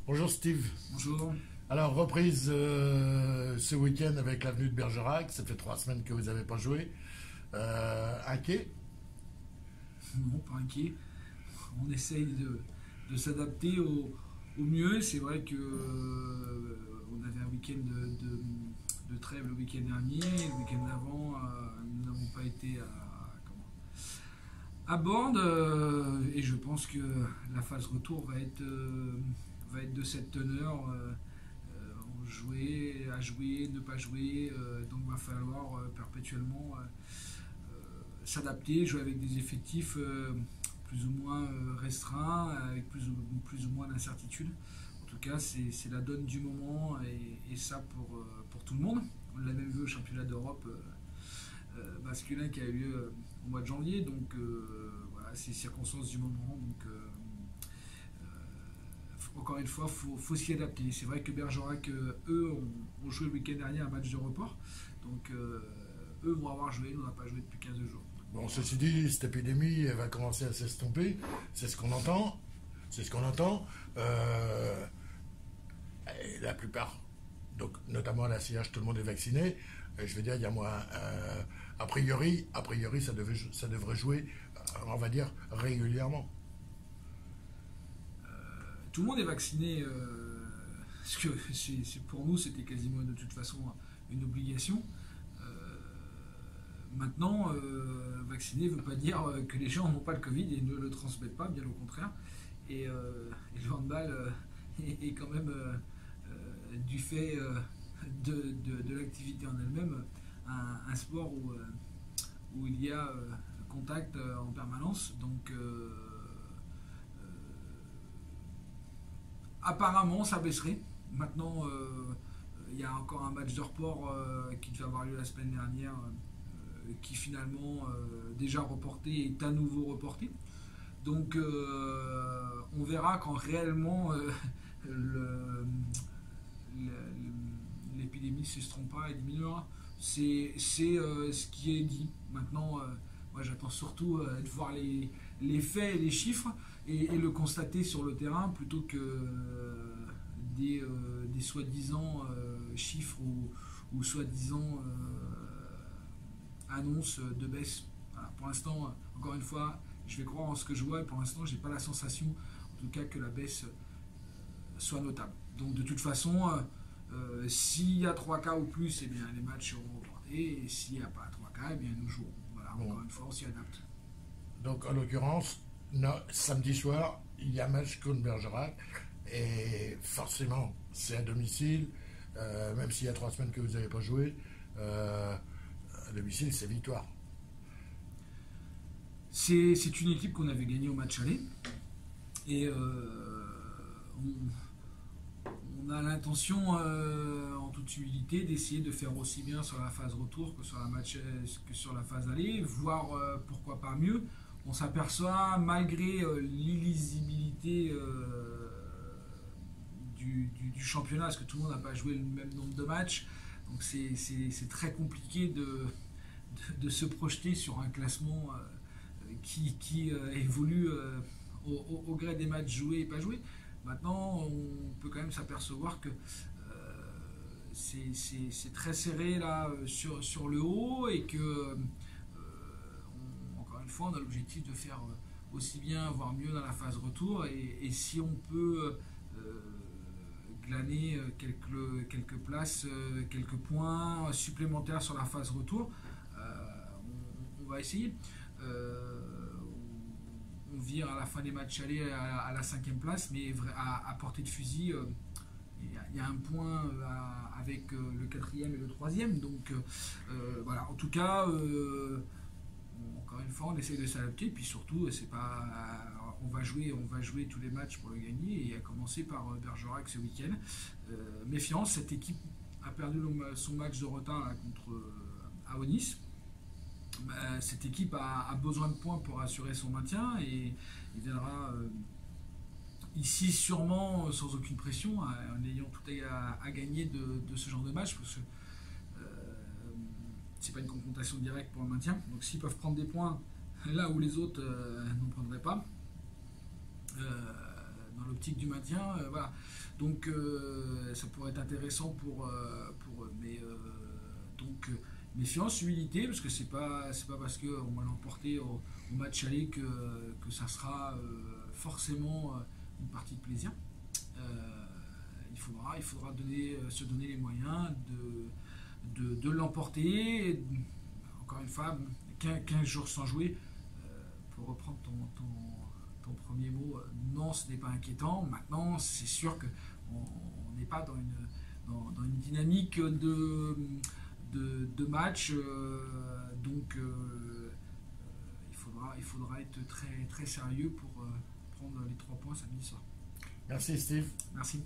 Bonjour Steve. Bonjour. Alors, reprise ce week-end avec l'avenue de Bergerac. Ça fait 3 semaines que vous n'avez pas joué. Inquiet? Non, pas inquiet. On essaye de s'adapter au mieux. C'est vrai que on avait un week-end de trêve le week-end dernier. Le week-end d'avant, nous n'avons pas été à Borde. Et je pense que la phase retour va être de cette teneur. Jouer, à jouer, ne pas jouer. Donc va falloir perpétuellement s'adapter, jouer avec des effectifs plus ou moins restreints, avec plus ou moins d'incertitude. En tout cas, c'est la donne du moment et ça pour tout le monde. On l'a même vu au championnat d'Europe masculin qui a eu lieu au mois de janvier. Donc voilà, c'est les circonstances du moment. Donc encore une fois, faut s'y adapter. C'est vrai que Bergerac, eux, ont joué le week-end dernier un match de report. Donc eux vont avoir joué, nous on n'a pas joué depuis 15 jours. Bon, ceci dit, cette épidémie elle va commencer à s'estomper. C'est ce qu'on entend. C'est ce qu'on entend. Et la plupart, donc notamment à la CH, tout le monde est vacciné. Je veux dire, il y a moins. A priori, ça devrait jouer, on va dire, régulièrement. Tout le monde est vacciné, parce que pour nous c'était quasiment de toute façon une obligation. Maintenant, vacciner ne veut pas dire que les gens n'ont pas le Covid et ne le transmettent pas, bien au contraire. Et le handball est quand même, du fait de l'activité en elle-même, un sport où il y a contact en permanence. Donc, apparemment, ça baisserait. Maintenant, il y a encore un match de report qui devait avoir lieu la semaine dernière, qui finalement, déjà reporté, est à nouveau reporté. Donc on verra quand réellement le- l'épidémie ne s'estompera et diminuera. C'est ce qui est dit. Maintenant, moi j'attends surtout de voir les faits et les chiffres et le constater sur le terrain plutôt que des soi-disant chiffres ou soi-disant annonces de baisse. Voilà. Pour l'instant, encore une fois, je vais croire en ce que je vois et pour l'instant, j'ai pas la sensation, en tout cas, que la baisse soit notable. Donc, de toute façon, s'il y a 3 cas ou plus, eh bien, les matchs seront reportés et s'il n'y a pas 3 cas, eh bien, nous jouerons. Voilà, Bon. encore une fois, on s'y adapte. Donc, en l'occurrence, samedi soir, il y a match contre Bergerac. Et forcément, c'est à domicile. Même s'il y a 3 semaines que vous n'avez pas joué, à domicile, c'est victoire. C'est une équipe qu'on avait gagnée au match aller et on a l'intention, en toute humilité, d'essayer de faire aussi bien sur la phase retour que sur la phase aller, voire pourquoi pas mieux. On s'aperçoit, malgré l'illisibilité du championnat, parce que tout le monde n'a pas joué le même nombre de matchs, donc c'est très compliqué de se projeter sur un classement qui évolue au gré des matchs joués et pas joués. Maintenant, on peut quand même s'apercevoir que c'est très serré là sur le haut et que, encore une fois, on a l'objectif de faire aussi bien, voire mieux dans la phase retour. Et si on peut glaner quelques places, quelques points supplémentaires sur la phase retour, on va essayer. On vire à la fin des matchs allés à la 5e place, mais à portée de fusil, il y a un point avec le 4e et le 3e. Donc voilà, en tout cas, encore une fois, on essaie de s'adapter. Puis surtout, c'est pas, on va jouer tous les matchs pour le gagner, et à commencer par Bergerac ce week-end. Méfiance, cette équipe a perdu son match de retard là, contre Aonis. Cette équipe a besoin de points pour assurer son maintien et il viendra ici sûrement sans aucune pression, en ayant tout à gagner de ce genre de match, parce que c'est pas une confrontation directe pour le maintien. Donc s'ils peuvent prendre des points là où les autres n'en prendraient pas, dans l'optique du maintien. Voilà. Donc ça pourrait être intéressant pour eux. Mais donc méfiance, humilité, parce que c'est pas parce qu'on va l'emporter au match aller que ça sera forcément une partie de plaisir. Il faudra se donner les moyens de l'emporter. Encore une fois, 15 jours sans jouer, pour reprendre ton premier mot, non, ce n'est pas inquiétant. Maintenant, c'est sûr qu'on n'est pas dans une dynamique de match, donc il faudra être très, très sérieux pour prendre les 3 points samedi soir. Merci Steve. Merci.